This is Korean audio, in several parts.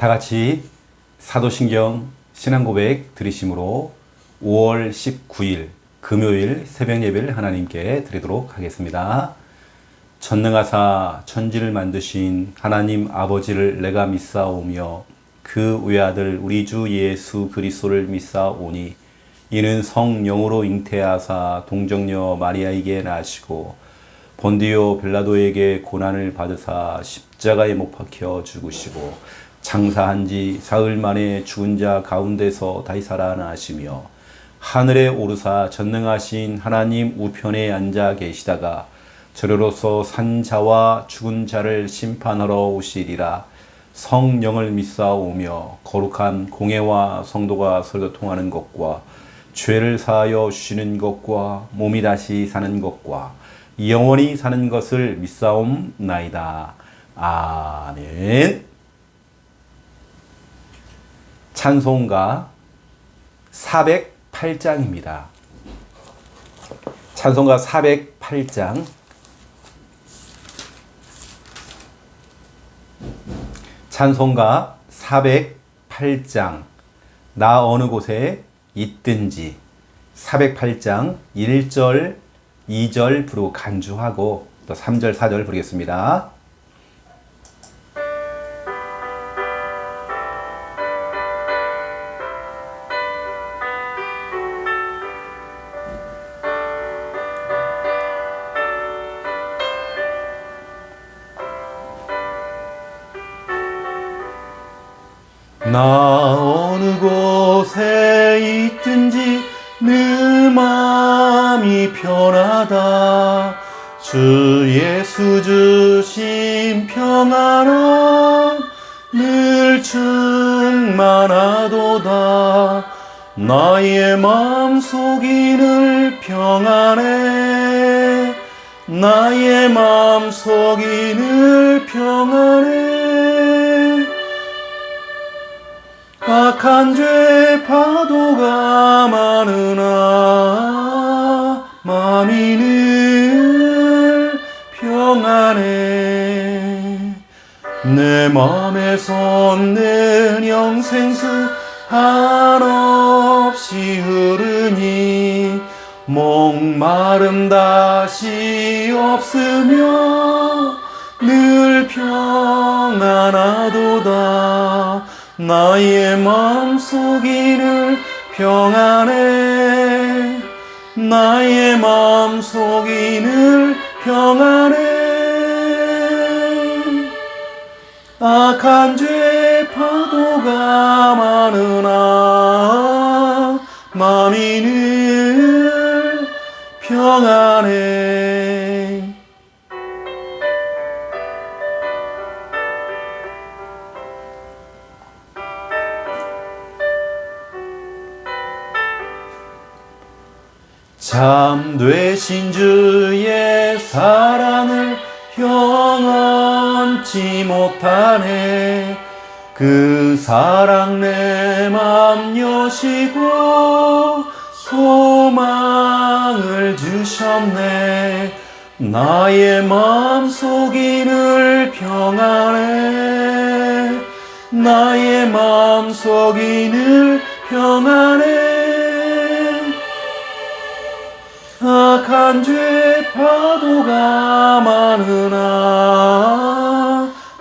다 같이 사도신경 신앙고백 들으심으로 5월 19일 금요일 새벽 예배를 하나님께 드리도록 하겠습니다. 전능하사 천지를 만드신 하나님 아버지를 내가 믿사오며 그 외아들 우리 주 예수 그리스도를 믿사오니 이는 성령으로 잉태하사 동정녀 마리아에게 나시고 본디오 빌라도에게 고난을 받으사 십자가에 못 박혀 죽으시고 장사한 지 사흘 만에 죽은 자 가운데서 다시 살아나시며 하늘에 오르사 전능하신 하나님 우편에 앉아 계시다가 저리로서 산 자와 죽은 자를 심판하러 오시리라. 성령을 믿사오며 거룩한 공회와 성도가 서로 통하는 것과 죄를 사하여 주시는 것과 몸이 다시 사는 것과 영원히 사는 것을 믿사옵나이다. 아멘. 찬송가 408장입니다. 찬송가 408장. 찬송가 408장. 나 어느 곳에 있든지. 408장 1절, 2절 부르고 간주하고 또 3절, 4절 부르겠습니다. 나 어느 곳에 있든지 늘 마음이 편하다. 주 예수 주신 평안은 늘 충만하도다. 나의 마음속이 늘 평안해. 나의 마음속이 늘 평안해. 악한 죄 파도가 많으나 마음이 늘 평안해. 내 맘에선 늘 영생수 한없이 흐르니 목마름 다시 없으며 늘 평안하도다. 나의 마음속이 늘 평안해. 나의 마음속이 늘 평안해. 악한 죄 파도가 많으나 마음이 늘 평안해. 참 되신 주의 사랑을 영원치 못하네. 그 사랑 내 맘 여시고 소망을 주셨네. 나의 마음속이 늘 평안해. 나의 마음속이 늘 평안해. 악한 죄 파도가 많으나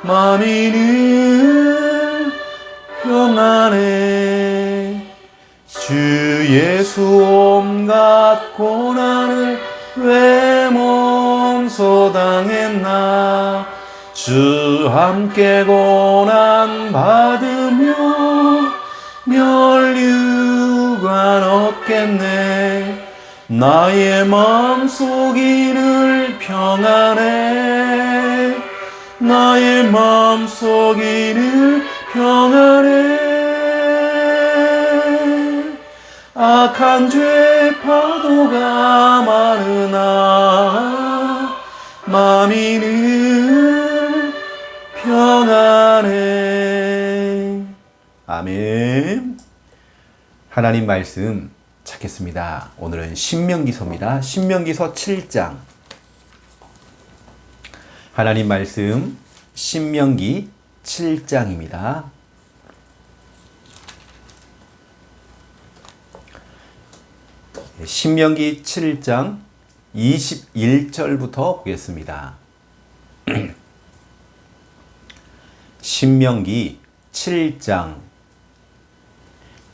마음이 늘 평안해. 주 예수 온갖 고난을 왜 몸소 당했나. 주 함께 고난 받으며 멸류관 얻겠네. 나의 마음속이 늘 평안해. 나의 마음속이 늘 평안해. 악한 죄 파도가 많으나 마음이 늘 평안해. 아멘. 하나님 말씀 찾겠습니다. 오늘은 신명기서입니다. 신명기서 7장. 하나님 말씀 신명기 7장입니다. 신명기 7장 21절부터 보겠습니다. 신명기 7장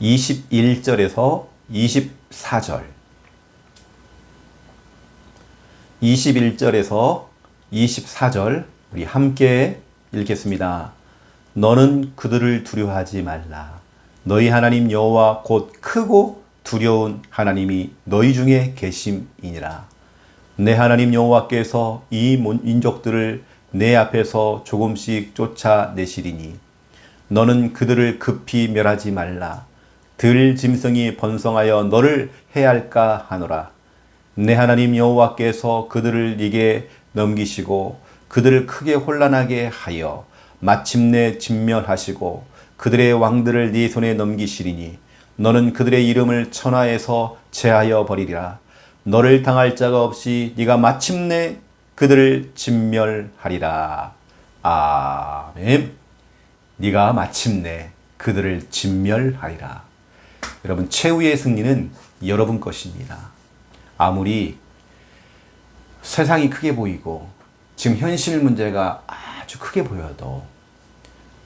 21절에서 24절 21절에서 24절 우리 함께 읽겠습니다. 너는 그들을 두려워하지 말라. 너희 하나님 여호와 곧 크고 두려운 하나님이 너희 중에 계심이니라. 내 하나님 여호와께서 이 민족들을 내 앞에서 조금씩 쫓아내시리니 너는 그들을 급히 멸하지 말라. 들 짐승이 번성하여 너를 해할까 하노라. 내 하나님 여호와께서 그들을 네게 넘기시고 그들을 크게 혼란하게 하여 마침내 진멸하시고 그들의 왕들을 네 손에 넘기시리니 너는 그들의 이름을 천하에서 제하여 버리리라. 너를 당할 자가 없이 네가 마침내 그들을 진멸하리라. 아멘. 네가 마침내 그들을 진멸하리라. 여러분, 최후의 승리는 여러분 것입니다. 아무리 세상이 크게 보이고 지금 현실 문제가 아주 크게 보여도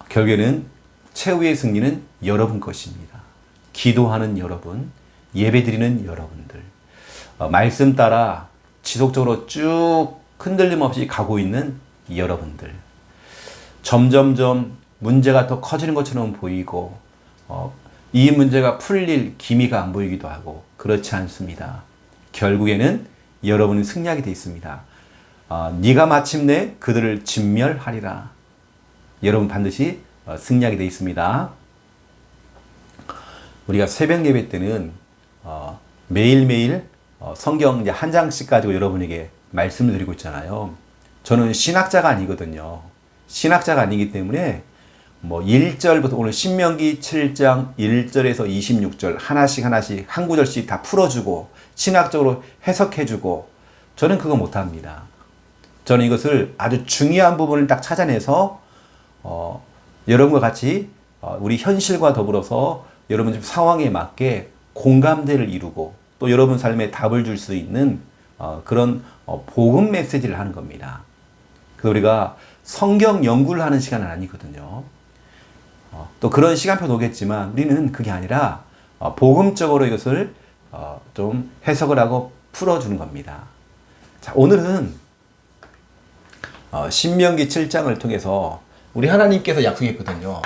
결국에는 최후의 승리는 여러분 것입니다. 기도하는 여러분, 예배드리는 여러분들, 말씀 따라 지속적으로 쭉 흔들림 없이 가고 있는 여러분들, 점점점 문제가 더 커지는 것처럼 보이고 이 문제가 풀릴 기미가 안 보이기도 하고 그렇지 않습니다. 결국에는 여러분은 승리하게 되어 있습니다. 네가 마침내 그들을 진멸하리라. 여러분 반드시 승리하게 되어 있습니다. 우리가 새벽 예배 때는 매일매일 성경 이제 한 장씩 가지고 여러분에게 말씀을 드리고 있잖아요. 저는 신학자가 아니거든요. 신학자가 아니기 때문에 1절부터 오늘 신명기 7장 1절에서 26절 하나씩 한 구절씩 다 풀어주고 신학적으로 해석해주고 저는 그거 못합니다. 저는 이것을 아주 중요한 부분을 딱 찾아내서 여러분과 같이 우리 현실과 더불어서 여러분 집 상황에 맞게 공감대를 이루고 또 여러분 삶에 답을 줄 수 있는 그런 복음 메시지를 하는 겁니다. 그래서 우리가 성경 연구를 하는 시간은 아니거든요. 또 그런 시간표도 오겠지만 우리는 그게 아니라 복음적으로 이것을 좀 해석을 하고 풀어주는 겁니다. 자, 오늘은 신명기 7장을 통해서 우리 하나님께서 약속했거든요.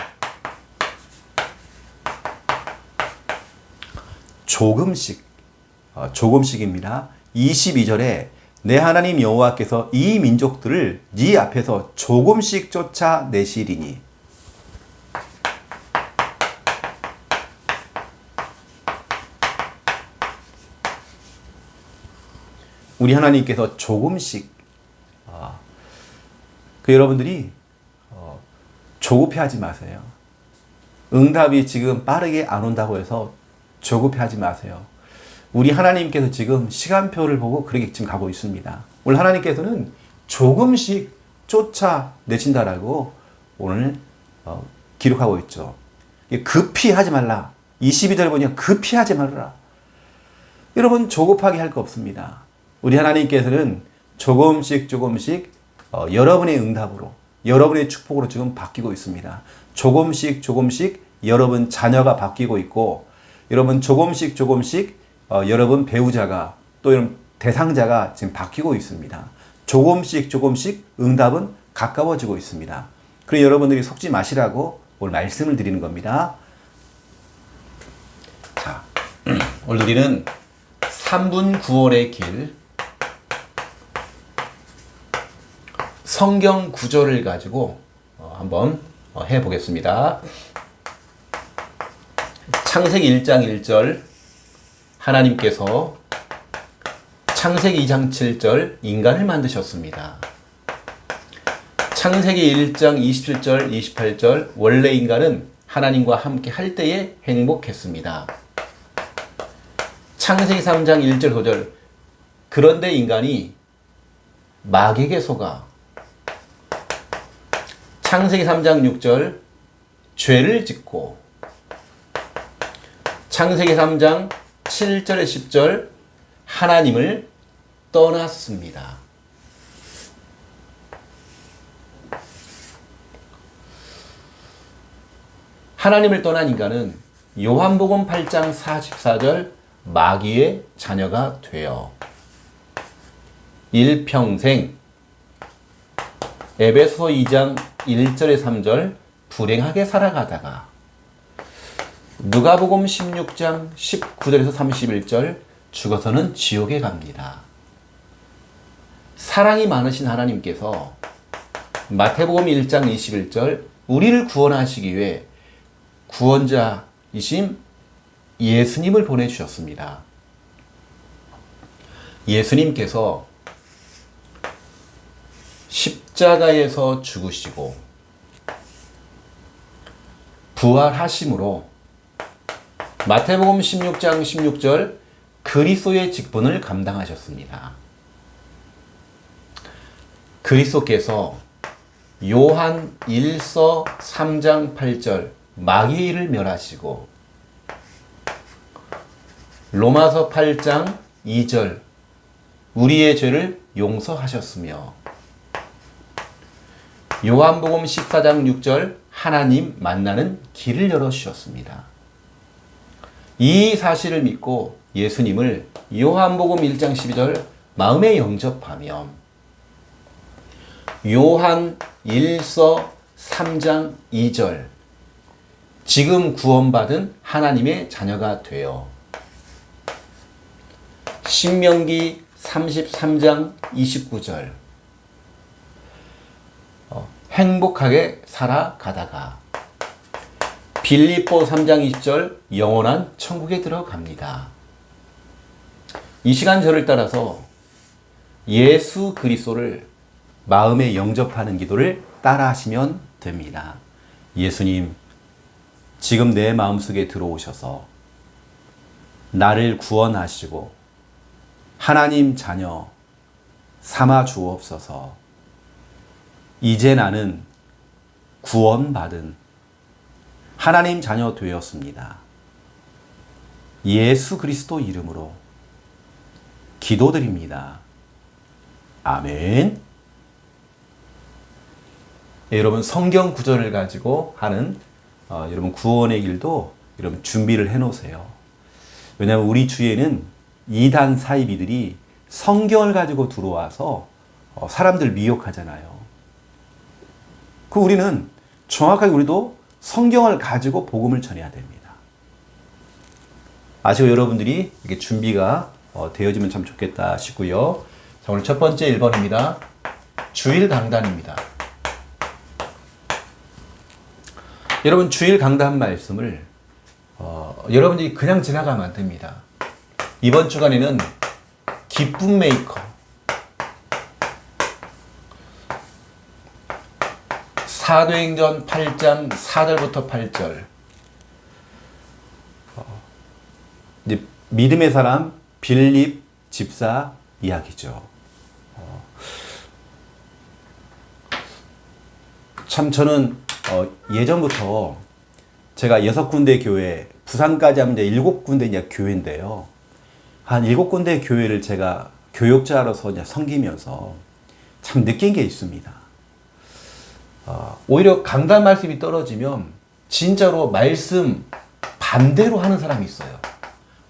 조금씩입니다. 22절에 내 하나님 여호와께서 이 민족들을 네 앞에서 조금씩 쫓아내시리니 우리 하나님께서 조금씩 여러분들이 조급해하지 마세요. 응답이 지금 빠르게 안 온다고 해서 조급해하지 마세요. 우리 하나님께서 지금 시간표를 보고 그렇게 지금 가고 있습니다. 오늘 하나님께서는 조금씩 쫓아내신다라고 오늘 기록하고 있죠. 급히 하지 말라. 22절 보니까 급히 하지 말라. 여러분 조급하게 할 거 없습니다. 우리 하나님께서는 조금씩 여러분의 응답으로 여러분의 축복으로 지금 바뀌고 있습니다. 조금씩 여러분 자녀가 바뀌고 있고 여러분 조금씩 여러분 배우자가 또 여러분 대상자가 지금 바뀌고 있습니다. 조금씩 응답은 가까워지고 있습니다. 그래서 여러분들이 속지 마시라고 오늘 말씀을 드리는 겁니다. 자, 오늘 우리는 3분 구원의 길 성경 구절을 가지고 한번 해보겠습니다. 창세기 1장 1절 하나님께서 창세기 2장 7절 인간을 만드셨습니다. 창세기 1장 27절 28절 원래 인간은 하나님과 함께 할 때에 행복했습니다. 창세기 3장 1절 5절 그런데 인간이 마귀에게 속아 창세기 3장 6절 죄를 짓고 창세기 3장 7절에 10절 하나님을 떠났습니다. 하나님을 떠난 인간은 요한복음 8장 44절 마귀의 자녀가 되어 일평생 에베소서 2장 1절에 3절 불행하게 살아가다가 누가복음 16장 19절에서 31절 죽어서는 지옥에 갑니다. 사랑이 많으신 하나님께서 마태복음 1장 21절 우리를 구원하시기 위해 구원자이신 예수님을 보내주셨습니다. 예수님께서 십자가에서 죽으시고 부활하심으로 마태복음 16장 16절 그리스도의 직분을 감당하셨습니다. 그리스도께서 요한 1서 3장 8절 마귀의 일을 멸하시고 로마서 8장 2절 우리의 죄를 용서하셨으며 요한복음 14장 6절 하나님 만나는 길을 열어주셨습니다. 이 사실을 믿고 예수님을 요한복음 1장 12절 마음에 영접하며 요한 1서 3장 2절 지금 구원받은 하나님의 자녀가 되어 신명기 33장 29절 행복하게 살아가다가 빌립보 3장 20절 영원한 천국에 들어갑니다. 이 시간 저를 따라서 예수 그리스도를 마음에 영접하는 기도를 따라 하시면 됩니다. 예수님, 지금 내 마음속에 들어오셔서 나를 구원하시고 하나님 자녀 삼아 주옵소서. 이제 나는 구원받은 하나님 자녀 되었습니다. 예수 그리스도 이름으로 기도드립니다. 아멘. 네, 여러분 성경 구절을 가지고 하는 여러분 구원의 길도 여러분 준비를 해 놓으세요. 왜냐하면 우리 주위에는 이단 사이비들이 성경을 가지고 들어와서 사람들 미혹하잖아요. 그 우리는 정확하게 우리도 성경을 가지고 복음을 전해야 됩니다. 아시고 여러분들이 이렇게 준비가 되어지면 참 좋겠다 싶고요. 자, 오늘 첫 번째 1번입니다. 주일 강단입니다. 여러분 주일 강단 말씀을 여러분들이 그냥 지나가면 안 됩니다. 이번 주간에는 기쁨 메이커 사도행전 8장 4절부터 8절 이제 믿음의 사람 빌립 집사 이야기죠. 참 저는 예전부터 제가 6군데 교회 부산까지 하면 이제 7군데 이제 교회인데요. 한 7군데 교회를 제가 교역자로서 이제 섬기면서 참 느낀 게 있습니다. 오히려 강단 말씀이 떨어지면 진짜로 말씀 반대로 하는 사람이 있어요.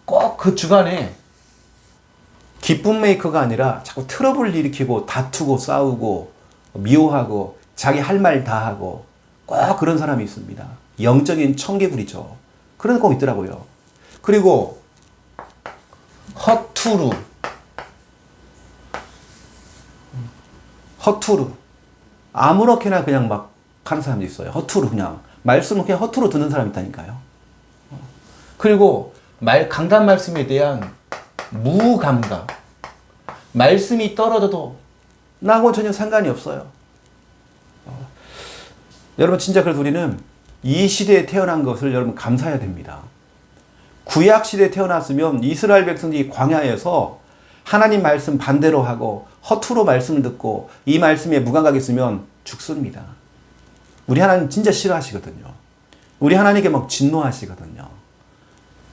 꼭 그 주간에 기쁨 메이커가 아니라 자꾸 트러블을 일으키고 다투고 싸우고 미워하고 자기 할 말 다 하고 꼭 그런 사람이 있습니다. 영적인 청개구리죠. 그런 거 있더라고요. 그리고 허투루 아무렇게나 그냥 막 하는 사람도 있어요. 허투루 그냥 말씀을 그냥 허투루 듣는 사람이 있다니까요. 그리고 강단 말씀에 대한 무감각, 말씀이 떨어져도 나하고 전혀 상관이 없어요. 여러분 진짜 그래서 우리는 이 시대에 태어난 것을 여러분 감사해야 됩니다. 구약 시대에 태어났으면 이스라엘 백성들이 광야에서 하나님 말씀 반대로 하고 허투루 말씀을 듣고 이 말씀에 무감각이 있으면 죽습니다. 우리 하나님 진짜 싫어하시거든요. 우리 하나님께 막 진노하시거든요.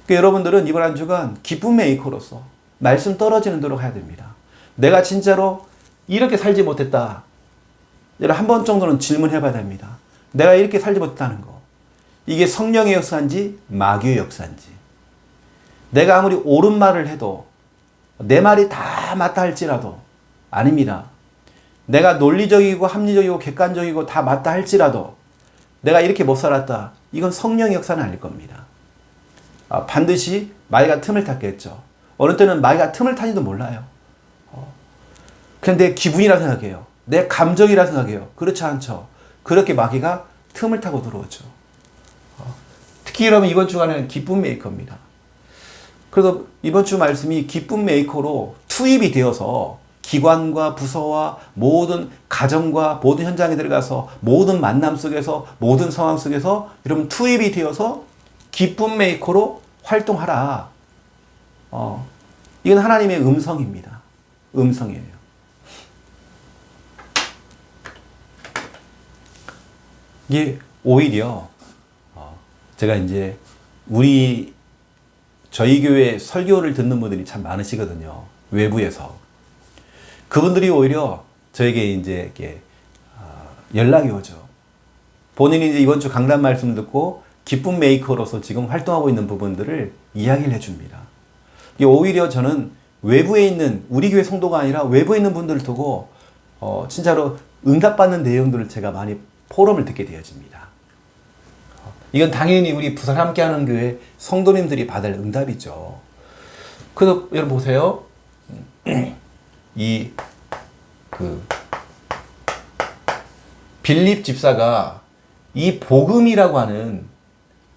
그러니까 여러분들은 이번 한 주간 기쁨 메이커로서 말씀 떨어지는 대로 가야 됩니다. 내가 진짜로 이렇게 살지 못했다. 여러분 한 번 정도는 질문해 봐야 됩니다. 내가 이렇게 살지 못했다는 거. 이게 성령의 역사인지 마귀의 역사인지. 내가 아무리 옳은 말을 해도 내 말이 다 맞다 할지라도 아닙니다. 내가 논리적이고 합리적이고 객관적이고 다 맞다 할지라도 내가 이렇게 못 살았다. 이건 성령의 역사는 아닐 겁니다. 반드시 마귀가 틈을 탔겠죠. 어느 때는 마귀가 틈을 타지도 몰라요. 그냥 내 기분이라 생각해요. 내 감정이라 생각해요. 그렇지 않죠. 그렇게 마귀가 틈을 타고 들어오죠. 특히 여러분 이번 주간은 기쁨 메이커입니다. 그래서 이번 주 말씀이 기쁨 메이커로 투입이 되어서 기관과 부서와 모든 가정과 모든 현장에 들어가서 모든 만남 속에서 모든 상황 속에서 여러분 투입이 되어서 기쁨 메이커로 활동하라. 이건 하나님의 음성입니다. 음성이에요. 이게 오히려 제가 이제 저희 교회 설교를 듣는 분들이 참 많으시거든요. 외부에서. 그분들이 오히려 저에게 이제 이렇게 연락이 오죠. 본인이 이제 이번 주 강단 말씀 듣고 기쁨 메이커로서 지금 활동하고 있는 부분들을 이야기를 해줍니다. 오히려 저는 외부에 있는 우리 교회 성도가 아니라 외부에 있는 분들을 두고 진짜로 응답받는 내용들을 제가 많이 포럼을 듣게 되어집니다. 이건 당연히 우리 부산 함께하는 교회 성도님들이 받을 응답이죠. 그래서 여러분 보세요. 빌립 집사가 이 복음이라고 하는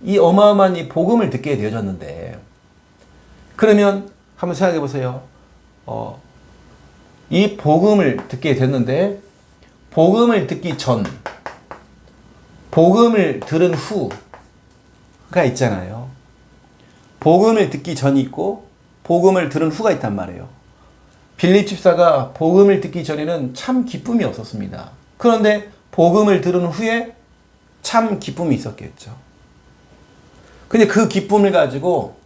이 어마어마한 이 복음을 듣게 되어졌는데, 그러면 한번 생각해 보세요. 이 복음을 듣게 됐는데, 복음을 듣기 전, 복음을 들은 후가 있잖아요. 복음을 듣기 전이 있고, 복음을 들은 후가 있단 말이에요. 빌립 집사가 복음을 듣기 전에는 참 기쁨이 없었습니다. 그런데 복음을 들은 후에 참 기쁨이 있었겠죠. 근데 그 기쁨을 가지고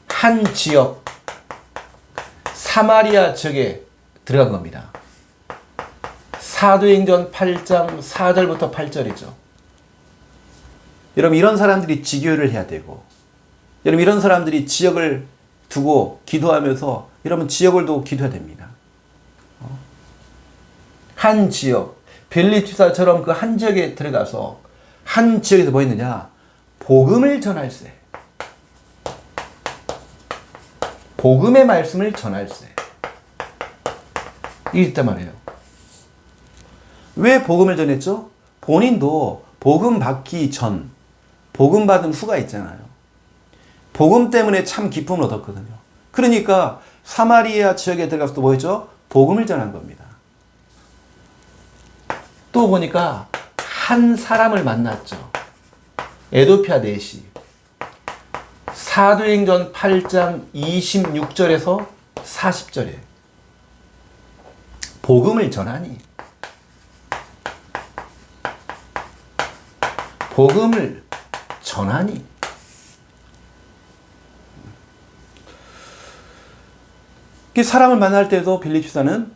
한 지역, 사마리아 지역에 들어간 겁니다. 사도행전 8장 4절부터 8절이죠. 여러분 이런 사람들이 지교를 해야 되고, 여러분 이런 사람들이 지역을 두고 기도하면서 여러분 지역을 두고 기도해야 됩니다. 한 지역, 빌립 집사처럼 그 한 지역에 들어가서 한 지역에서 뭐 했느냐? 복음을 전할세. 복음의 말씀을 전할세. 이게 있단 말이에요. 왜 복음을 전했죠? 본인도 복음 받기 전, 복음 받은 후가 있잖아요. 복음 때문에 참 기쁨을 얻었거든요. 그러니까 사마리아 지역에 들어가서 또 뭐 했죠? 복음을 전한 겁니다. 또 보니까 한 사람을 만났죠. 에도피아 내시. 사도행전 8장 26절에서 40절에 복음을 전하니, 복음을 전하니. 사람을 만날 때도 빌립 집사는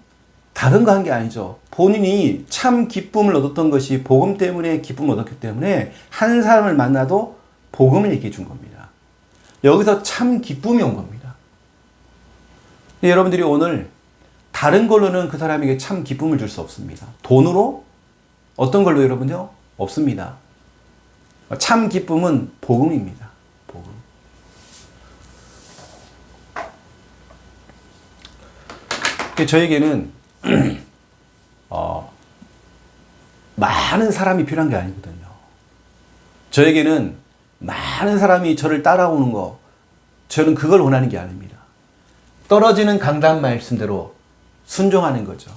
다른 거 한 게 아니죠. 본인이 참 기쁨을 얻었던 것이 복음 때문에 기쁨을 얻었기 때문에 한 사람을 만나도 복음을 얘기해 준 겁니다. 여기서 참 기쁨이 온 겁니다. 여러분들이 오늘 다른 걸로는 그 사람에게 참 기쁨을 줄 수 없습니다. 돈으로 어떤 걸로 여러분요? 없습니다. 참 기쁨은 복음입니다. 복음. 저에게는 많은 사람이 필요한 게 아니거든요. 저에게는 많은 사람이 저를 따라오는 거, 저는 그걸 원하는 게 아닙니다. 떨어지는 강단 말씀대로 순종하는 거죠.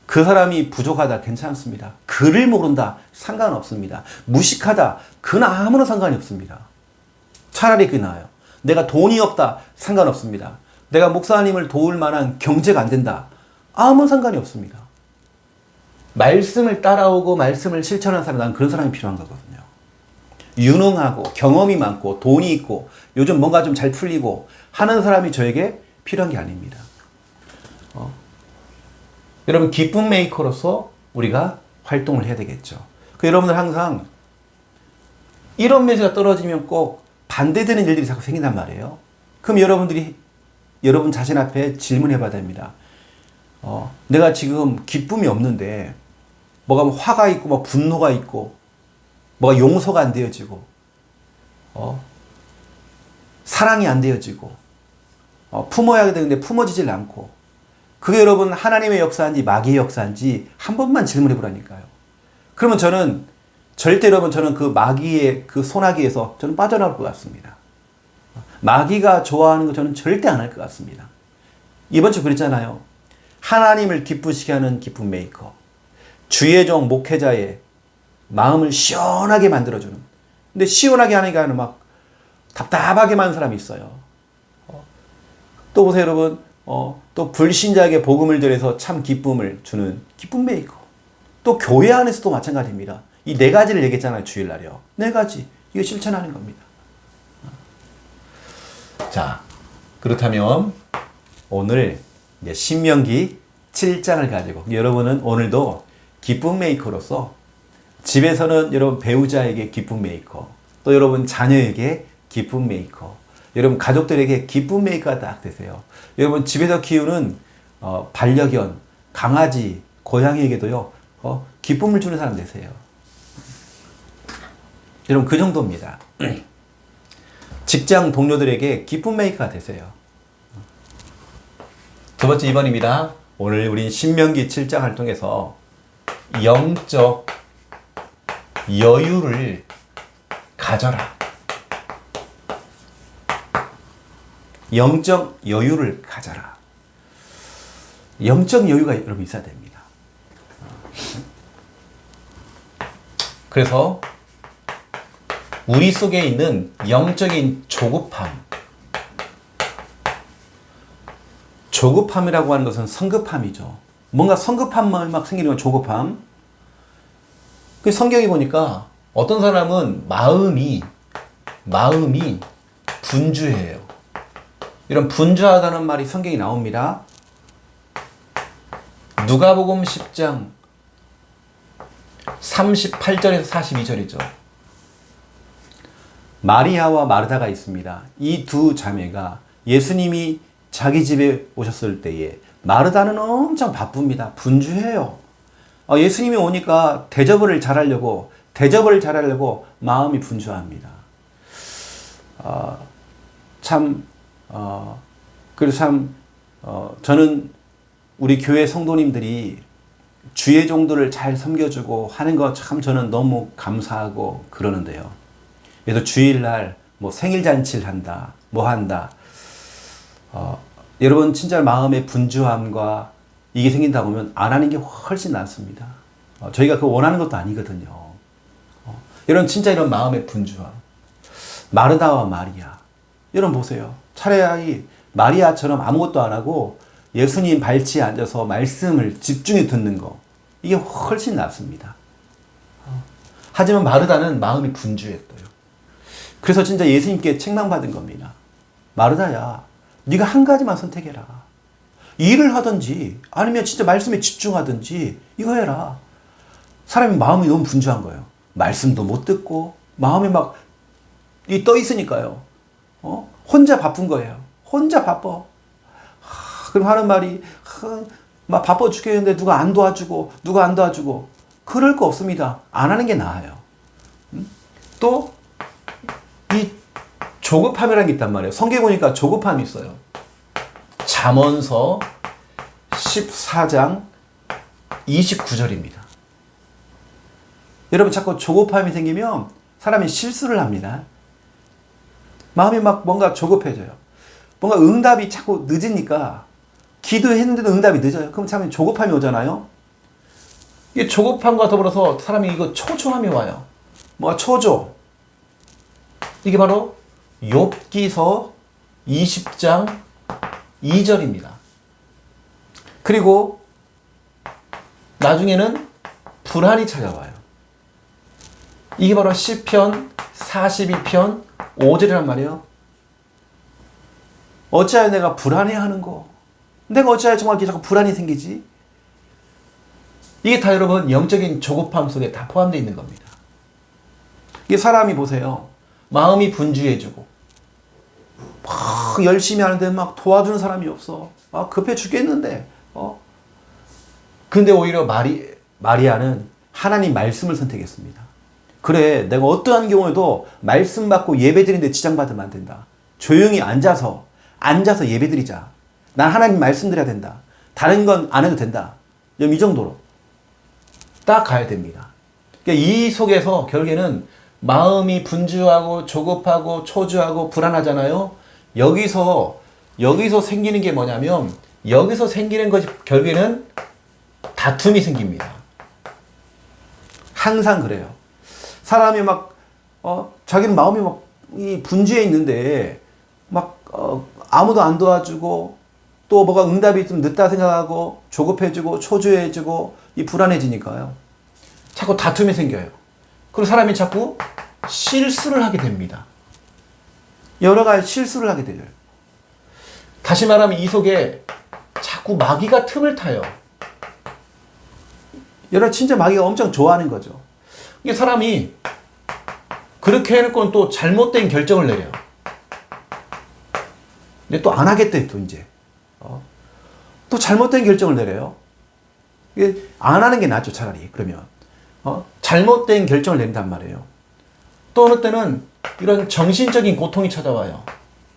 그 사람이 부족하다 괜찮습니다. 글을 모른다 상관없습니다. 무식하다 그건 아무런 상관이 없습니다. 차라리 그게 나아요. 내가 돈이 없다 상관없습니다. 내가 목사님을 도울 만한 경제가 안 된다 아무 상관이 없습니다. 말씀을 따라오고 말씀을 실천하는 사람, 난 그런 사람이 필요한 거거든요. 유능하고 경험이 많고 돈이 있고 요즘 뭔가 좀 잘 풀리고 하는 사람이 저에게 필요한 게 아닙니다. 여러분 기쁨 메이커로서 우리가 활동을 해야 되겠죠. 여러분들 항상 이런 메시지가 떨어지면 꼭 반대되는 일들이 자꾸 생긴단 말이에요. 그럼 여러분들이 여러분 자신 앞에 질문해 봐야 됩니다. 내가 지금 기쁨이 없는데 뭐가 뭐 화가 있고 뭐 분노가 있고 뭐가 용서가 안 되어지고 사랑이 안 되어지고 품어야 되는데 품어지질 않고 그게 여러분 하나님의 역사인지 마귀의 역사인지 한 번만 질문해 보라니까요. 그러면 저는 절대 여러분 저는 그 마귀의 그 소나기에서 저는 빠져나올 것 같습니다. 마귀가 좋아하는 거 저는 절대 안 할 것 같습니다. 이번 주 그랬잖아요. 하나님을 기쁘시게 하는 기쁨 메이커. 주의 종 목회자의 마음을 시원하게 만들어주는. 근데 시원하게 하니까 막 답답하게 만든 사람이 있어요. 또 보세요 여러분. 또 불신자에게 복음을 전해서 참 기쁨을 주는 기쁨 메이커. 또 교회 안에서도 마찬가지입니다. 이 네 가지를 얘기했잖아요. 주일날이요. 네 가지. 이거 실천하는 겁니다. 자, 그렇다면 오늘 이제 신명기 7장을 가지고 여러분은 오늘도 기쁨 메이커로서 집에서는 여러분 배우자에게 기쁨 메이커, 또 여러분 자녀에게 기쁨 메이커, 여러분 가족들에게 기쁨 메이커가 딱 되세요. 여러분 집에서 키우는 반려견, 강아지, 고양이에게도요 기쁨을 주는 사람 되세요. 여러분 그 정도입니다. 직장 동료들에게 기쁨 메이커가 되세요. 두 번째 2번입니다. 오늘 우린 신명기 7장을 통해서 영적 여유를 가져라. 영적 여유를 가져라. 영적 여유가 여러분 있어야 됩니다. 그래서 우리 속에 있는 영적인 조급함이라고 하는 것은 성급함이죠. 뭔가 성급한 마음이 막 생기는 건 조급함. 그 성경에 보니까 어떤 사람은 마음이 분주해요. 이런 분주하다는 말이 성경에 나옵니다. 누가복음 10장 38절에서 42절이죠. 마리아와 마르다가 있습니다. 이 두 자매가 예수님이 자기 집에 오셨을 때에 마르다는 엄청 바쁩니다. 분주해요. 예수님이 오니까 대접을 잘하려고 마음이 분주합니다. 저는 우리 교회 성도님들이 주의 종들을 잘 섬겨주고 하는 거 참 저는 너무 감사하고 그러는데요. 그래서 주일날 뭐 생일잔치를 한다, 뭐 한다. 여러분 진짜 마음의 분주함과 이게 생긴다고 하면 안 하는 게 훨씬 낫습니다. 저희가 그거 원하는 것도 아니거든요. 여러분 진짜 이런 마음의 분주함. 마르다와 마리아. 여러분 보세요. 차라리 마리아처럼 아무것도 안 하고 예수님 발치에 앉아서 말씀을 집중해 듣는 거. 이게 훨씬 낫습니다. 하지만 마르다는 마음이 분주했어요. 그래서 진짜 예수님께 책망받은 겁니다. 마르다야, 네가 한 가지만 선택해라. 일을 하든지 아니면 진짜 말씀에 집중하든지 이거 해라. 사람이 마음이 너무 분주한 거예요. 말씀도 못 듣고 마음이 막 떠 있으니까요. 혼자 바쁜 거예요. 혼자 바빠. 그럼 하는 말이 막 바빠 죽겠는데 누가 안 도와주고 그럴 거 없습니다. 안 하는 게 나아요. 또 이 조급함이라는 게 있단 말이에요. 성경에 보니까 조급함이 있어요. 잠언서 14장 29절입니다. 여러분 자꾸 조급함이 생기면 사람이 실수를 합니다. 마음이 막 뭔가 조급해져요. 뭔가 응답이 자꾸 늦으니까 기도했는데도 응답이 늦어요. 그럼 참 조급함이 오잖아요. 이게 조급함과 더불어서 사람이 이거 초조함이 와요. 뭐가 초조. 이게 바로 욥기서 20장 2절입니다. 그리고 나중에는 불안이 찾아와요. 이게 바로 시편 42편 5절이란 말이에요. 어찌하여 내가 불안해하는 거? 내가 어찌하여 정말 자꾸 불안이 생기지? 이게 다 여러분 영적인 조급함 속에 다 포함되어 있는 겁니다. 이게 사람이 보세요. 마음이 분주해지고 막 열심히 하는데 막 도와주는 사람이 없어. 급해 죽겠는데. 근데 오히려 마리아는 하나님 말씀을 선택했습니다. 그래, 내가 어떠한 경우에도 말씀 받고 예배 드리는데 지장받으면 안 된다. 조용히 앉아서 예배 드리자. 난 하나님 말씀 드려야 된다. 다른 건 안 해도 된다. 이 정도로 딱 가야 됩니다. 그러니까 이 속에서 결국에는 마음이 분주하고 조급하고 초조하고 불안하잖아요. 여기서 생기는 게 뭐냐면, 여기서 생기는 것이 결국에는 다툼이 생깁니다. 항상 그래요. 사람이 자기는 마음이 이 분주해 있는데 아무도 안 도와주고 또 뭐가 응답이 좀 늦다 생각하고 조급해지고 초조해지고 이 불안해지니까요. 자꾸 다툼이 생겨요. 그리고 사람이 자꾸 실수를 하게 됩니다. 여러 가지 실수를 하게 돼요. 다시 말하면 이 속에 자꾸 마귀가 틈을 타요. 여러분 진짜 마귀가 엄청 좋아하는 거죠. 이게 사람이 그렇게 해놓고는 또 잘못된 결정을 내려요. 근데 또 안 하겠대, 또 이제. 또 잘못된 결정을 내려요. 이게 안 하는 게 낫죠, 차라리. 그러면. 잘못된 결정을 내린단 말이에요. 또 어느 때는 이런 정신적인 고통이 찾아와요.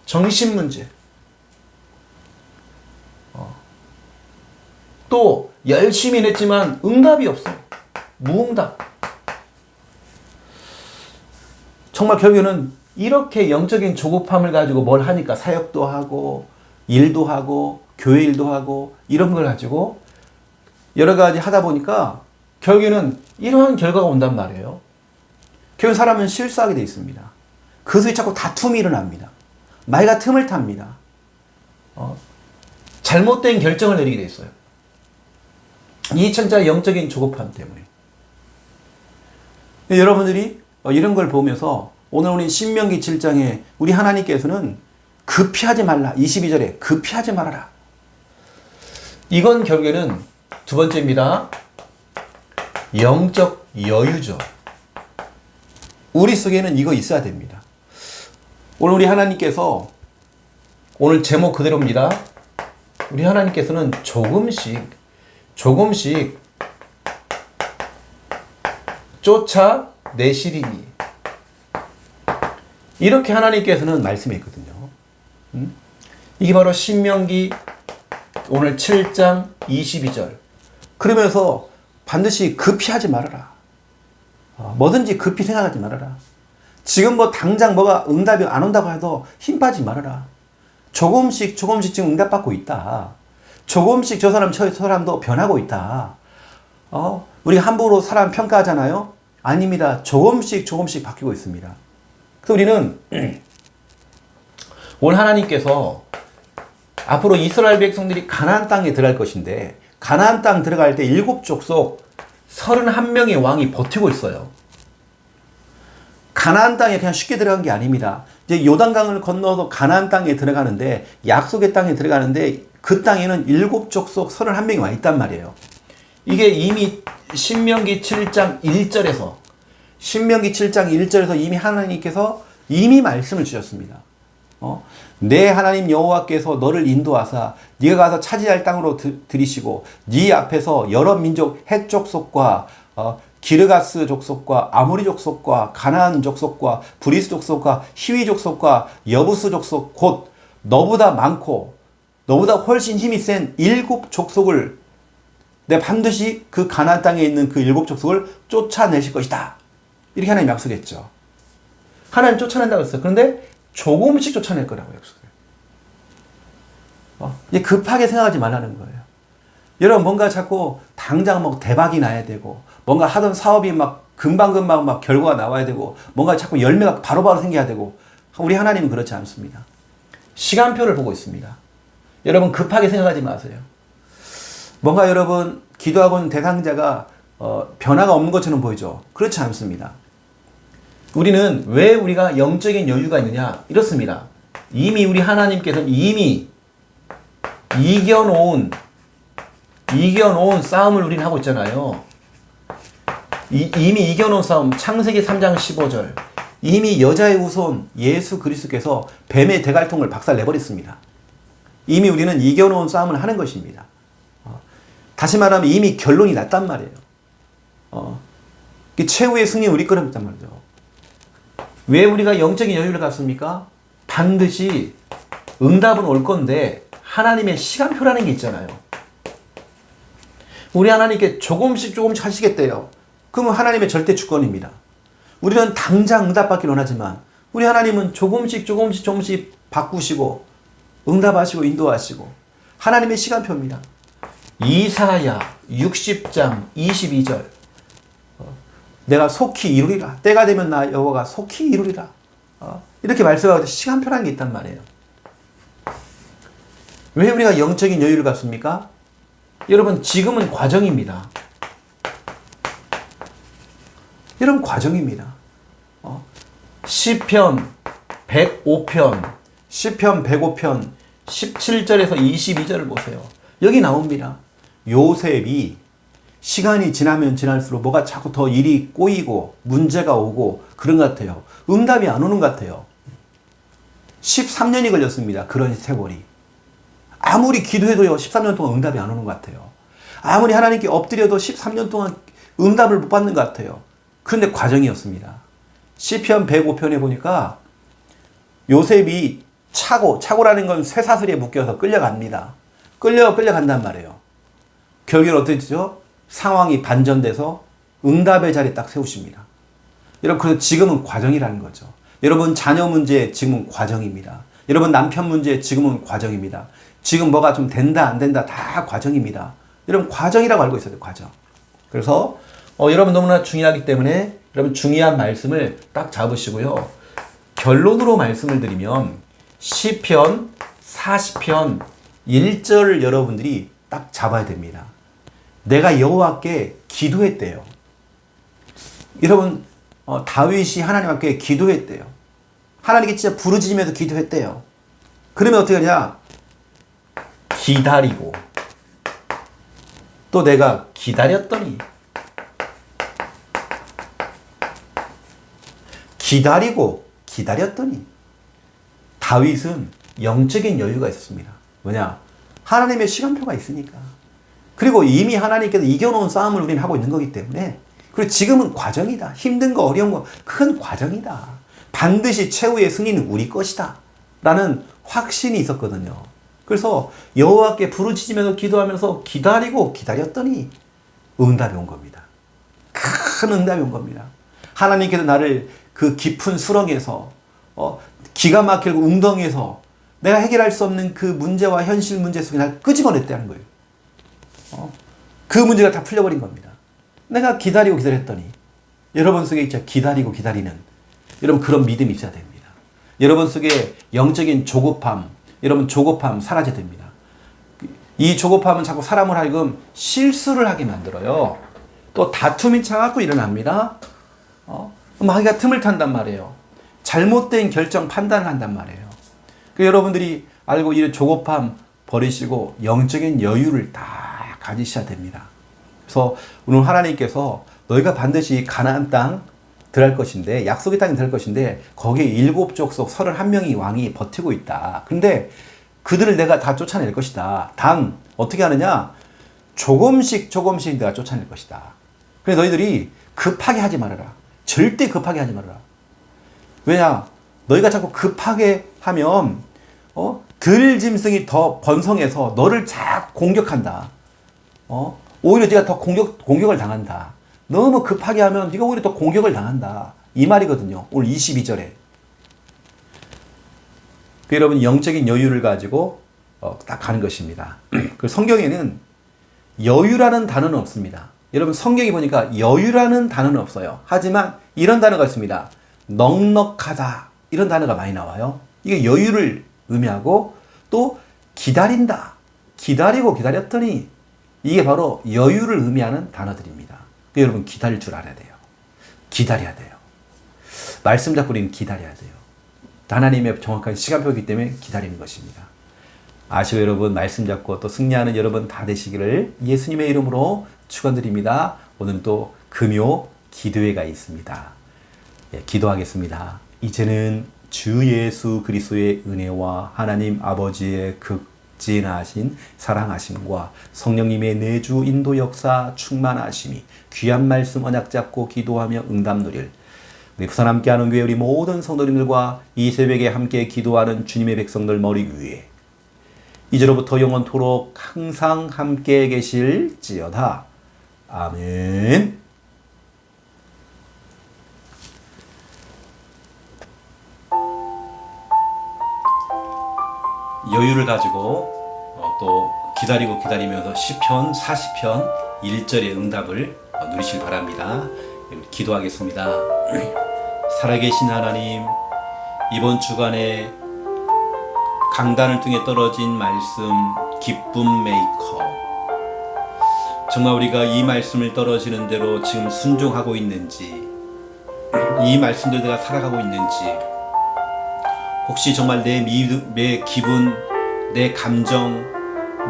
정신 문제. 또 열심히 냈지만 응답이 없어. 무응답. 정말 결국에는 이렇게 영적인 조급함을 가지고 뭘 하니까 사역도 하고 일도 하고 교회 일도 하고 이런 걸 가지고 여러 가지 하다 보니까 결국에는 이러한 결과가 온단 말이에요. 결국 사람은 실수하게 돼 있습니다. 그 속에 자꾸 다툼이 일어납니다. 마귀가 틈을 탑니다. 잘못된 결정을 내리게 돼 있어요. 이 천자의 영적인 조급함 때문에. 여러분들이 이런 걸 보면서 오늘 우리 신명기 7장에 우리 하나님께서는 급히하지 말라. 22절에 급히하지 말아라. 이건 결국에는 두 번째입니다. 영적 여유죠. 우리 속에는 이거 있어야 됩니다. 오늘 우리 하나님께서 오늘 제목 그대로입니다. 우리 하나님께서는 조금씩 쫓아내시리니. 이렇게 하나님께서는 말씀했거든요. 이게 바로 신명기 오늘 7장 22절. 그러면서 반드시 급히 하지 말아라. 뭐든지 급히 생각하지 말아라. 지금 당장 뭐가 응답이 안 온다고 해도 힘 빠지지 말아라. 조금씩 지금 응답받고 있다. 조금씩 저 사람도 변하고 있다. 우리가 함부로 사람 평가하잖아요. 아닙니다. 조금씩 바뀌고 있습니다. 그래서 우리는 오늘 하나님께서 앞으로 이스라엘 백성들이 가나안 땅에 들어갈 것인데, 가나안 땅 들어갈 때 7족속 31명의 왕이 버티고 있어요. 가나안 땅에 그냥 쉽게 들어간 게 아닙니다. 이제 요단강을 건너서 가나안 땅에 들어가는데, 약속의 땅에 들어가는데 그 땅에는 7족속 31명이 와 있단 말이에요. 이게 이미 신명기 7장 1절에서 이미 하나님께서 이미 말씀을 주셨습니다. 내 하나님 여호와께서 너를 인도하사 네가 가서 차지할 땅으로 들이시고 네 앞에서 여러 민족 헷 족속과 기르가스 족속과 아모리 족속과 가나안 족속과 브리스 족속과 히위 족속과 여부스 족속 곧 너보다 많고 너보다 훨씬 힘이 센 7족속을 내가 반드시 그 가나안 땅에 있는 그 7족속을 쫓아내실 것이다. 이렇게 하나님 약속했죠. 하나님 쫓아낸다고 했어요. 그런데 조금씩 쫓아낼 거라고 약속해요. 이제 급하게 생각하지 말라는 거예요. 여러분 뭔가 자꾸 당장 대박이 나야 되고 뭔가 하던 사업이 금방 결과가 나와야 되고 뭔가 자꾸 열매가 바로바로 생겨야 되고, 우리 하나님은 그렇지 않습니다. 시간표를 보고 있습니다. 여러분 급하게 생각하지 마세요. 뭔가 여러분 기도하고 있는 대상자가 변화가 없는 것처럼 보이죠. 그렇지 않습니다. 우리는 왜 우리가 영적인 여유가 있느냐? 이렇습니다. 이미 우리 하나님께서는 이미 이겨놓은 싸움을 우리는 하고 있잖아요. 이미 이겨놓은 싸움. 창세기 3장 15절. 이미 여자의 후손 예수 그리스도께서 뱀의 대갈통을 박살내버렸습니다. 이미 우리는 이겨놓은 싸움을 하는 것입니다. 다시 말하면 이미 결론이 났단 말이에요. 최후의 승리는 우리 거란 말이죠. 왜 우리가 영적인 여유를 갖습니까? 반드시 응답은 올 건데 하나님의 시간표라는 게 있잖아요. 우리 하나님께 조금씩 하시겠대요. 그러면 하나님의 절대 주권입니다. 우리는 당장 응답받기를 원하지만 우리 하나님은 조금씩 바꾸시고 응답하시고 인도하시고 하나님의 시간표입니다. 이사야 60장 22절. 내가 속히 이루리라. 때가 되면 나 여호와가 속히 이루리라. 이렇게 말씀하고 시간표라는 게 있단 말이에요. 왜 우리가 영적인 여유를 갖습니까? 여러분, 지금은 과정입니다. 여러분, 과정입니다. 시편 105편 17절에서 22절을 보세요. 여기 나옵니다. 요셉이 시간이 지나면 지날수록 뭐가 자꾸 더 일이 꼬이고 문제가 오고 그런 것 같아요. 응답이 안 오는 것 같아요. 13년이 걸렸습니다. 그런 세월이. 아무리 기도해도요, 13년 동안 응답이 안 오는 것 같아요. 아무리 하나님께 엎드려도 13년 동안 응답을 못 받는 것 같아요. 그런데 과정이었습니다. 시편 105편에 보니까 요셉이 차고라는 건 쇠사슬에 묶여서 끌려갑니다. 끌려간단 말이에요. 결국엔 어떻게 되죠? 상황이 반전돼서 응답의 자리에 딱 세우십니다. 여러분, 그래서 지금은 과정이라는 거죠. 여러분, 자녀 문제 지금은 과정입니다. 여러분, 남편 문제 지금은 과정입니다. 지금 뭐가 좀 된다 안 된다 다 과정입니다. 여러분, 과정이라고 알고 있어야 돼요. 과정. 그래서 여러분 너무나 중요하기 때문에 여러분 중요한 말씀을 딱 잡으시고요. 결론으로 말씀을 드리면 시편 40편 1절을 여러분들이 딱 잡아야 됩니다. 내가 여호와께 기도했대요. 여러분, 다윗이 하나님 앞에 기도했대요. 하나님께 진짜 부르짖으면서 기도했대요. 그러면 어떻게 하냐? 기다리고 또 내가 기다렸더니 다윗은 영적인 여유가 있었습니다. 뭐냐? 하나님의 시간표가 있으니까. 그리고 이미 하나님께서 이겨놓은 싸움을 우리는 하고 있는 거기 때문에, 그리고 지금은 과정이다. 힘든 거 어려운 거 큰 과정이다. 반드시 최후의 승리는 우리 것이다 라는 확신이 있었거든요. 그래서 여호와께 부르짖으면서 기도하면서 기다렸더니 응답이 온 겁니다. 큰 응답이 온 겁니다. 하나님께서 나를 그 깊은 수렁에서 기가 막히고 웅덩이에서 내가 해결할 수 없는 그 문제와 현실 문제 속에 날 끄집어냈다는 거예요. 그 문제가 다 풀려버린 겁니다. 내가 기다렸더니 여러분 속에 진짜 기다리는 여러분 그런 믿음이 있어야 됩니다. 여러분 속에 영적인 조급함, 여러분 조급함 사라져야 됩니다. 이 조급함은 자꾸 사람을 하여금 실수를 하게 만들어요. 또 다툼이 자꾸 일어납니다. 마귀가 틈을 탄단 말이에요. 잘못된 결정 판단을 한단 말이에요. 여러분들이 알고 이 조급함 버리시고 영적인 여유를 다 가지셔야 됩니다. 그래서 오늘 하나님께서 너희가 반드시 가나안 땅 들어갈 것인데, 약속의 땅에 들어갈 것인데 거기에 7족속 31명이 왕이 버티고 있다. 근데 그들을 내가 다 쫓아낼 것이다. 단 어떻게 하느냐? 조금씩 내가 쫓아낼 것이다. 그래서 너희들이 급하게 하지 말아라. 절대 급하게 하지 말아라. 왜냐? 너희가 자꾸 급하게 하면 들 짐승이 더 번성해서 너를 자꾸 공격한다. 오히려 네가 더 공격을 당한다. 너무 급하게 하면 네가 오히려 더 공격을 당한다. 이 말이거든요. 오늘 22절에. 여러분 영적인 여유를 가지고 딱 가는 것입니다. 그 성경에는 여유라는 단어는 없습니다. 여러분 성경에 보니까 여유라는 단어는 없어요. 하지만 이런 단어가 있습니다. 넉넉하다. 이런 단어가 많이 나와요. 이게 여유를 의미하고 또 기다린다. 기다렸더니 이게 바로 여유를 의미하는 단어들입니다. 여러분 기다릴 줄 알아야 돼요. 기다려야 돼요. 말씀 잡고 우리는 기다려야 돼요. 하나님의 정확한 시간표이기 때문에 기다리는 것입니다. 아시고 여러분 말씀 잡고 또 승리하는 여러분 다 되시기를 예수님의 이름으로 축원드립니다. 오늘 또 금요 기도회가 있습니다. 기도하겠습니다. 이제는 주 예수 그리스도의 은혜와 하나님 아버지의 극진하신 사랑하심과 성령님의 내주 인도 역사 충만하심이 귀한 말씀 언약 잡고 기도하며 응답 누릴 우리 부산 함께하는 교회 우리 모든 성도님들과 이 새벽에 함께 기도하는 주님의 백성들 머리 위에 이제로부터 영원토록 항상 함께 계실지어다. 아멘. 여유를 가지고 또 기다리면서 시편 40편 1절의 응답을 누리실 바랍니다. 기도하겠습니다. 살아계신 하나님, 이번 주간에 강단을 통해 떨어진 말씀 기쁨 메이커, 정말 우리가 이 말씀을 떨어지는 대로 지금 순종하고 있는지, 이 말씀대로 살아가고 있는지, 혹시 정말 내 기분, 내 감정,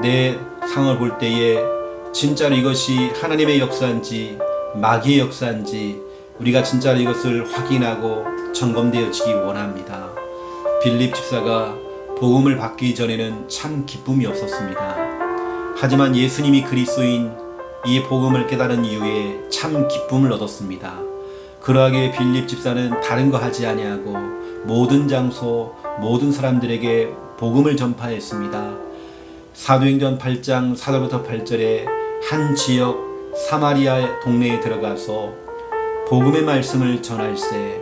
내 상황을 볼 때에 진짜로 이것이 하나님의 역사인지 마귀의 역사인지 우리가 진짜로 이것을 확인하고 점검되어지기 원합니다. 빌립 집사가 복음을 받기 전에는 참 기쁨이 없었습니다. 하지만 예수님이 그리스도인 이 복음을 깨달은 이후에 참 기쁨을 얻었습니다. 그러하게 빌립 집사는 다른 거 하지 아니하고 모든 장소 모든 사람들에게 복음을 전파했습니다. 사도행전 8장 4절부터 8절에 한 지역 사마리아 동네에 들어가서 복음의 말씀을 전할세,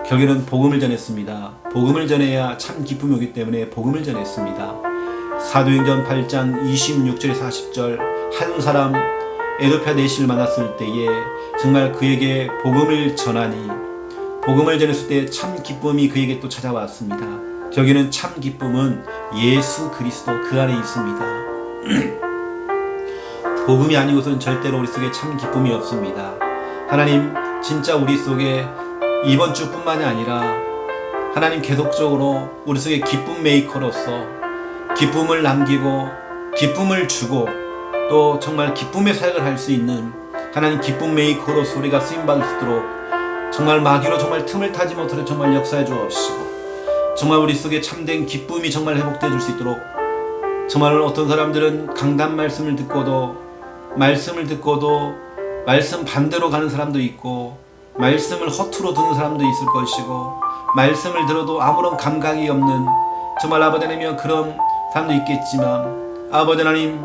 결국에는 복음을 전했습니다. 복음을 전해야 참 기쁨이 오기 때문에 복음을 전했습니다. 사도행전 8장 26절에 40절 한 사람 에도랴 내시를 만났을 때에 정말 그에게 복음을 전하니 복음을 전했을 때 참 기쁨이 그에게 또 찾아왔습니다. 결국에는 참 기쁨은 예수 그리스도 그 안에 있습니다. 복음이 아니고서는 절대로 우리 속에 참 기쁨이 없습니다. 하나님 진짜 우리 속에 이번 주뿐만이 아니라 하나님 계속적으로 우리 속에 기쁨 메이커로서 기쁨을 남기고 기쁨을 주고 또 정말 기쁨의 사역을 할 수 있는 하나님 기쁨 메이커로서 우리가 쓰임받을 수 있도록 정말 마귀로 정말 틈을 타지 못하도록 정말 역사해 주옵시고 정말 우리 속에 참된 기쁨이 정말 회복되어 줄 수 있도록 정말 어떤 사람들은 강단 말씀을 듣고도 말씀 반대로 가는 사람도 있고 말씀을 허투루 듣는 사람도 있을 것이고 말씀을 들어도 아무런 감각이 없는 정말 아버지 하나님 그런 사람도 있겠지만 아버지 하나님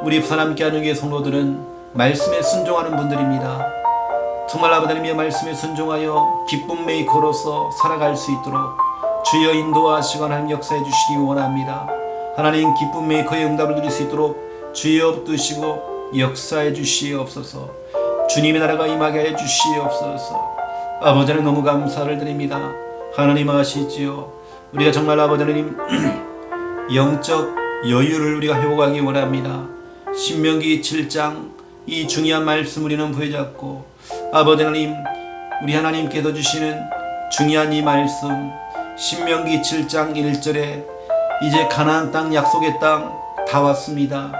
우리 부산 함께하는 교회 성도들은 말씀에 순종하는 분들입니다. 정말 아버지 하나님의 말씀에 순종하여 기쁨 메이커로서 살아갈 수 있도록 주여 인도하시고 하나님 역사해 주시기 원합니다. 하나님 기쁨 메이커의 응답을 누릴 수 있도록 주여 붙드시고 역사해 주시옵소서. 주님의 나라가 임하게 해 주시옵소서. 아버지 하나님 너무 감사를 드립니다. 하나님 아시지요. 우리가 정말 아버지 하나님 영적 여유를 우리가 회복하기 원합니다. 신명기 7장 이 중요한 말씀 우리는 부여잡고 아버지 하나님 우리 하나님께서 주시는 중요한 이 말씀 신명기 7장 1절에 이제 가나안 땅 약속의 땅 다 왔습니다.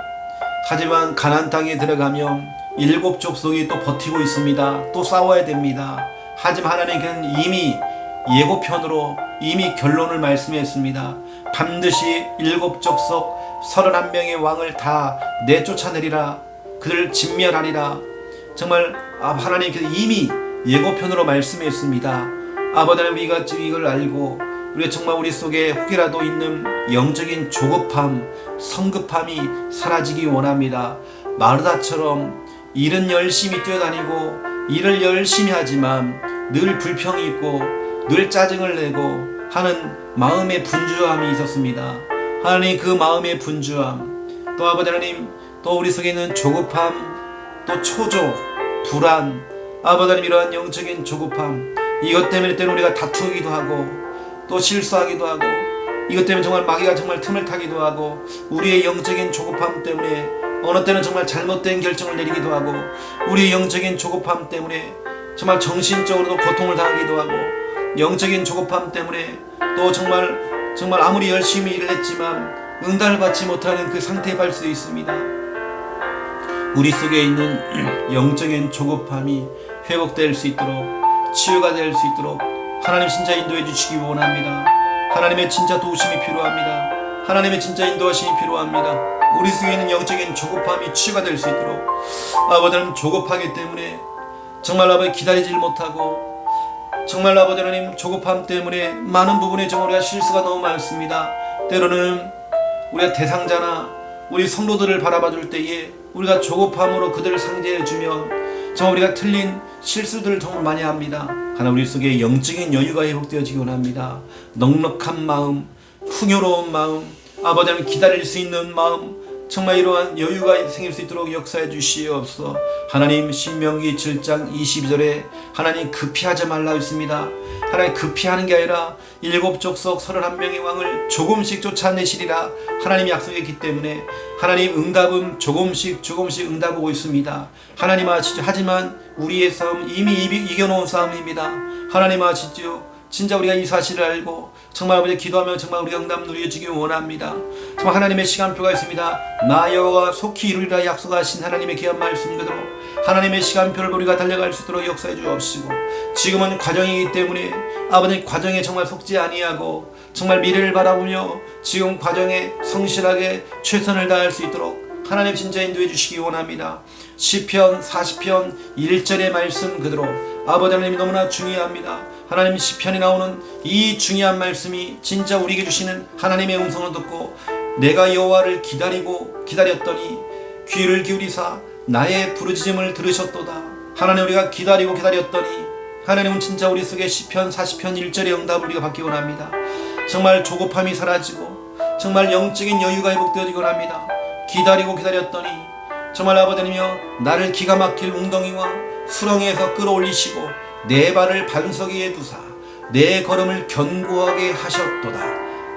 하지만 가나안 땅에 들어가면 7 족속이 또 버티고 있습니다. 또 싸워야 됩니다. 하지만 하나님께서는 이미 예고편으로 이미 결론을 말씀했습니다. 반드시 7 족속 31명의 왕을 다 내쫓아내리라. 그들을 진멸하리라. 정말 하나님께서 이미 예고편으로 말씀했습니다. 아버지 하나님 우리가 이걸 알고 우리가 정말 우리 속에 혹이라도 있는 영적인 조급함, 성급함이 사라지기 원합니다. 마르다처럼 일은 열심히 뛰어다니고 일을 열심히 하지만 늘 불평이 있고 늘 짜증을 내고 하는 마음의 분주함이 있었습니다. 하나님 그 마음의 분주함 또 아버지 하나님 또 우리 속에 있는 조급함 또 초조, 불안 아버지 하나님 이러한 영적인 조급함 이것 때문에 때로 우리가 다투기도 하고 또 실수하기도 하고 이것 때문에 정말 마귀가 정말 틈을 타기도 하고 우리의 영적인 조급함 때문에 어느 때는 정말 잘못된 결정을 내리기도 하고 우리의 영적인 조급함 때문에 정말 정신적으로도 고통을 당하기도 하고 영적인 조급함 때문에 또 정말 아무리 열심히 일을 했지만 응답을 받지 못하는 그 상태에 갈 수 있습니다. 우리 속에 있는 영적인 조급함이 회복될 수 있도록, 치유가 될 수 있도록 하나님 진짜 인도해 주시기 원합니다. 하나님의 진짜 도우심이 필요합니다. 하나님의 진짜 인도하심이 필요합니다. 우리 속에 있는 영적인 조급함이 치유가 될 수 있도록, 아버지는 조급하기 때문에 정말 아버지 기다리질 못하고, 정말 아버지 하나님 조급함 때문에 많은 부분에 정말 우리가 실수가 너무 많습니다. 때로는 우리가 대상자나 우리 성도들을 바라봐 줄 때에 우리가 조급함으로 그들을 상대해 주면 정말 우리가 틀린 실수들을 정말 많이 합니다. 하나 우리 속에 영적인 여유가 회복되어지기 원합니다. 넉넉한 마음, 풍요로운 마음, 아버지 하나님 기다릴 수 있는 마음, 정말 이러한 여유가 생길 수 있도록 역사해 주시옵소서. 하나님 신명기 7장 22절에 하나님 급히 하지 말라 했습니다. 하나님 급히 하는 게 아니라 7족속 31명의 왕을 조금씩 쫓아내시리라 하나님이 약속했기 때문에 하나님 응답은 조금씩 응답하고 있습니다. 하나님 아시죠? 하지만 우리의 싸움 이미 이겨놓은 싸움입니다. 하나님 아시죠? 진짜 우리가 이 사실을 알고 정말 아버지 기도하면 정말 우리가 응답 누려지기 원합니다. 정말 하나님의 시간표가 있습니다. 나 여호와가 속히 이루리라 약속하신 하나님의 귀한 말씀 그대로 하나님의 시간표를 우리가 달려갈 수 있도록 역사해 주옵시고, 지금은 과정이기 때문에 아버지 과정에 정말 속지 아니하고 정말 미래를 바라보며 지금 과정에 성실하게 최선을 다할 수 있도록 하나님 진짜 인도해 주시기 원합니다. 시편 40편 1절의 말씀 그대로 아버지 하나님이 너무나 중요합니다. 하나님 시편에 나오는 이 중요한 말씀이 진짜 우리에게 주시는 하나님의 음성을 듣고 내가 여호와를 기다렸더니 귀를 기울이사 나의 부르짖음을 들으셨도다. 하나님 우리가 기다렸더니 하나님은 진짜 우리 속에 시편 40편 1절의 응답을 우리가 받기 원합니다. 정말 조급함이 사라지고 정말 영적인 여유가 회복되어지기 원합니다. 기다렸더니 정말 아버지님이여 나를 기가 막힐 웅덩이와 수렁에서 끌어올리시고 내 발을 반석 위에 두사 내 걸음을 견고하게 하셨도다.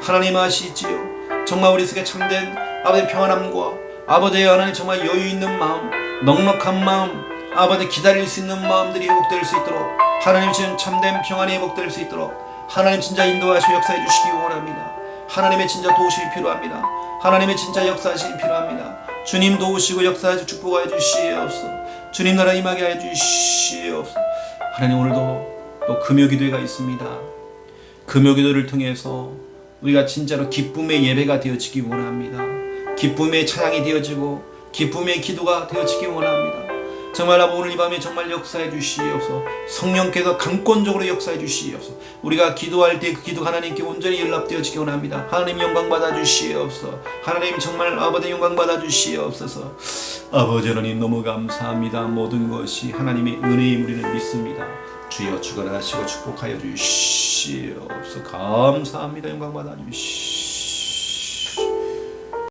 하나님 아시지요? 정말 우리 속에 참된 아버지의 평안함과 아버지의 하나님 정말 여유 있는 마음, 넉넉한 마음, 아버지 기다릴 수 있는 마음들이 회복될 수 있도록 하나님 지금 참된 평안이 회복될 수 있도록 하나님 진짜 인도하시고 역사해 주시기 원합니다. 하나님의 진짜 도우심이 필요합니다. 하나님의 진짜 역사하심이 필요합니다. 주님 도우시고 역사하시고 축복하여 주시옵소서. 주님 나라 임하게 하여 주시옵소서. 하나님 오늘도 또 금요기도회가 있습니다. 금요기도를 통해서 우리가 진짜로 기쁨의 예배가 되어지기 원합니다. 기쁨의 찬양이 되어지고 기쁨의 기도가 되어지기 원합니다. 정말 아버지 오늘 이 밤에 정말 역사해 주시옵소서. 성령께서 강권적으로 역사해 주시옵소서. 우리가 기도할 때 그 기도 하나님께 온전히 연락되어지기 원합니다. 하나님 영광 받아 주시옵소서. 하나님 정말 아버지 영광 받아 주시옵소서. 아버지 하나님 너무 감사합니다. 모든 것이 하나님의 은혜임 우리는 믿습니다. 주여 주관하시고 축복하여 주시옵소서. 감사합니다. 영광 받아 주시옵소서.